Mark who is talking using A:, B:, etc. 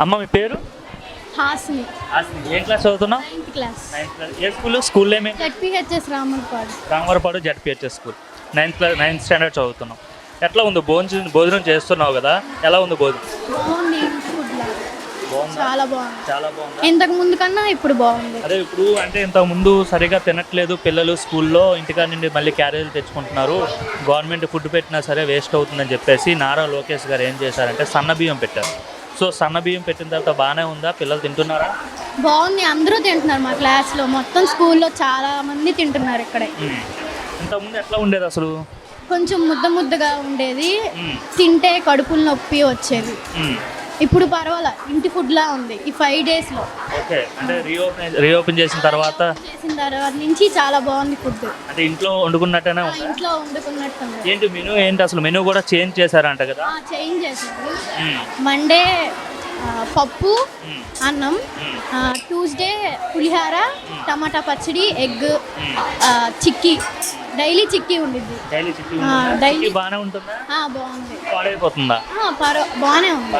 A: అమ్మ మీ పేరు?
B: హాస్ని.
A: ఏ క్లాస్ చదువుతున్నావు?
B: 9th class.
A: 9th class. ఏ స్కూల్? స్కూల్ నేమ్ ఏంటి?
B: ZPHS Ramarpadu.
A: Ramavarappadu ZPHS school. 9th standard చదువుతున్నావు. ఎట్లా ఉంది భోజనం చేస్తున్నావు కదా, ఎలా ఉంది భోజనం?
B: బాగుంది. ఫుడ్ లాగా
A: బాగుందా?
B: చాలా బాగుంది.
A: చాలా బాగుంది.
B: ఇంతకు ముందు కన్నా ఇప్పుడు బాగుంది.
A: అదే ఇప్పుడు అంటే ఇంతకు ముందు సరిగా తినట్లేదు పిల్లలు, స్కూల్లో ఇంటికాడ నుండి మళ్ళీ క్యారేజీలు తెచ్చుకుంటున్నారు, గవర్నమెంట్ ఫుడ్ పెట్టినా సరే వేస్ట్ అవుతుందని చెప్పేసి నారా లోకేష్ గారు ఏం చేశారంటే సన్న బియ్యం పెట్టారు. సో సన్న బియ్యం పెట్టిన తర్వాత బాగానే ఉందా? పిల్లలు తింటున్నారా?
B: బాగుంది. అందరూ తింటున్నారు. మా క్లాస్లో మొత్తం స్కూల్లో చాలా మంది తింటున్నారు. ఇక్కడే
A: ఇంతకుముందు ఎట్లా ఉండేది అసలు?
B: కొంచెం ముద్దగా ఉండేది. తింటే కడుపులు నొప్పి వచ్చేది. ఇప్పుడు పర్వాలా, ఇంటి ఫుడ్లా ఉంది ఈ 5 daysలో.
A: ఓకే, అంటే రీఓపెన్ చేసిన తర్వాత
B: నుంచి చాలా బాగుంది ఫుడ్.
A: అంటే ఇంట్లో వండుకున్నట్టేనే ఉంది.
B: ఇంట్లో వండుకున్నట్టుంది.
A: ఏంటి మెనూ ఏంటి అసలు? మెనూ కూడా చేంజ్ చేశారంట కదా?
B: చేంజ్ చేశారు. మండే పప్పు అన్నం, ట్యూస్డే పులిహార, టమాటా పచ్చడి, ఎగ్, చిక్కీ. డైలీ చిక్కీ ఉండిద్ది.
A: డైలీ చిక్కీ
B: డైలీ
A: బాగానే ఉంటుందా?
B: బాగుంది.
A: పాడైపోతుందా?
B: బాగానే ఉంది.